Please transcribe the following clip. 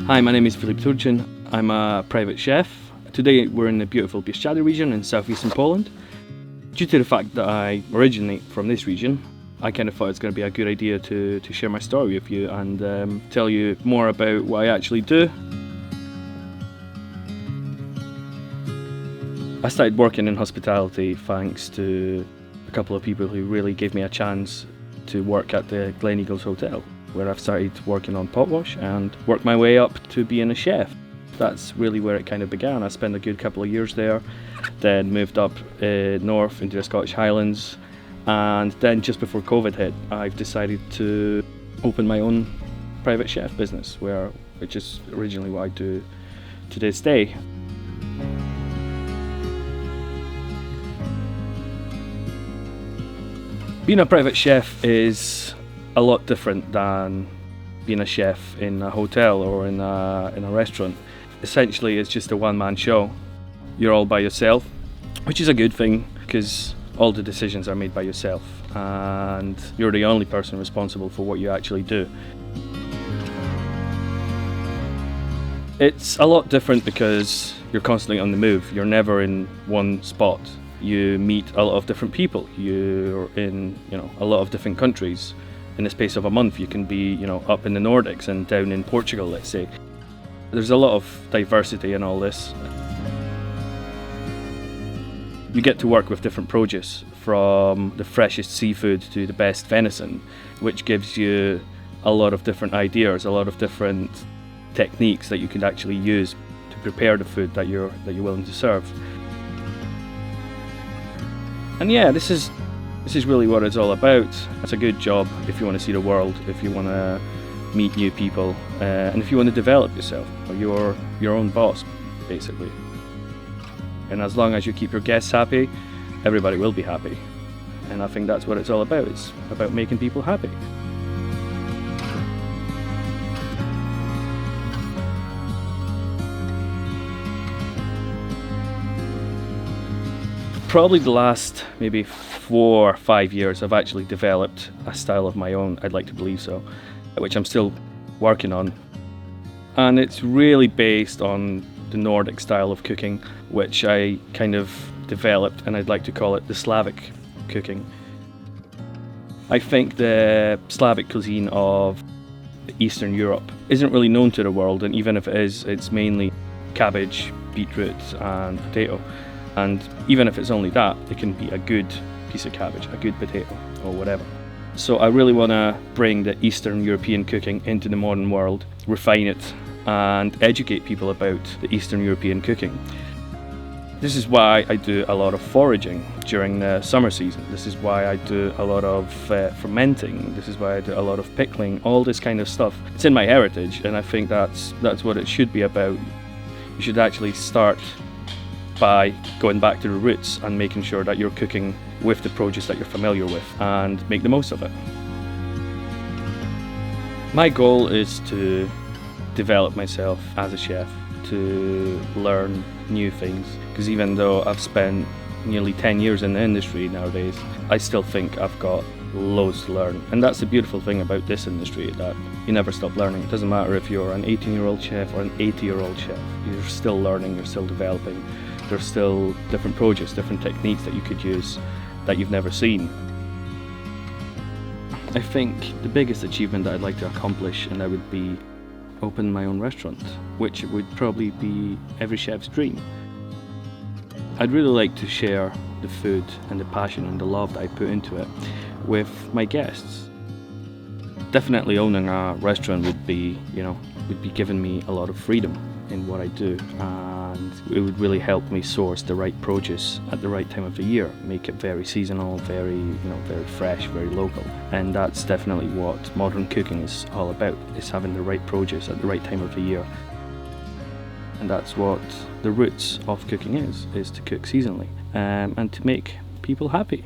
Hi, my name is Filip Turchin. I'm a private chef. Today we're in the beautiful Bieszczady region in southeastern Poland. Due to the fact that I originate from this region, I kind of thought it's going to be a good idea to share my story with you and tell you more about what I actually do. I started working in hospitality thanks to a couple of people who really gave me a chance to work at the Gleneagles Hotel, where I've started working on potwash and worked my way up to being a chef. That's really where it kind of began. I spent a good couple of years there, then moved up north into the Scottish Highlands, and then just before COVID hit, I've decided to open my own private chef business, which is originally what I do to this day. Being a private chef is a lot different than being a chef in a hotel or in a restaurant. Essentially, it's just a one-man show. You're all by yourself, which is a good thing because all the decisions are made by yourself and you're the only person responsible for what you actually do. It's a lot different because you're constantly on the move. You're never in one spot. You meet a lot of different people. You're in, a lot of different countries. In the space of a month, you can be, up in the Nordics and down in Portugal, let's say. There's a lot of diversity in all this. You get to work with different produce, from the freshest seafood to the best venison, which gives you a lot of different ideas, a lot of different techniques that you can actually use to prepare the food that you're willing to serve. And yeah, this is really what it's all about. It's a good job if you want to see the world, if you want to meet new people, and if you want to develop yourself. You're your own boss, basically. And as long as you keep your guests happy, everybody will be happy. And I think that's what it's all about. It's about making people happy. Probably the last maybe 4 or 5 years I've actually developed a style of my own, I'd like to believe so, which I'm still working on. And it's really based on the Nordic style of cooking, which I kind of developed, and I'd like to call it the Slavic cooking. I think the Slavic cuisine of Eastern Europe isn't really known to the world, and even if it is, it's mainly cabbage, beetroot and potato. And even if it's only that, it can be a good piece of cabbage, a good potato, or whatever. So I really want to bring the Eastern European cooking into the modern world, refine it, and educate people about the Eastern European cooking. This is why I do a lot of foraging during the summer season. This is why I do a lot of fermenting. This is why I do a lot of pickling, all this kind of stuff. It's in my heritage, and I think that's what it should be about. You should actually start by going back to the roots and making sure that you're cooking with the produce that you're familiar with and make the most of it. My goal is to develop myself as a chef, to learn new things, because even though I've spent nearly 10 years in the industry nowadays, I still think I've got loads to learn. And that's the beautiful thing about this industry, that you never stop learning. It doesn't matter if you're an 18-year-old chef or an 80-year-old chef, you're still learning, you're still developing. There's still different produce, different techniques that you could use that you've never seen. I think the biggest achievement that I'd like to accomplish, and that would be open my own restaurant, which would probably be every chef's dream. I'd really like to share the food and the passion and the love that I put into it with my guests. Definitely owning a restaurant would be giving me a lot of freedom in what I do, and it would really help me source the right produce at the right time of the year, make it very seasonal, very fresh, very local. And that's definitely what modern cooking is all about, is having the right produce at the right time of the year. And that's what the roots of cooking is to cook seasonally, and to make people happy.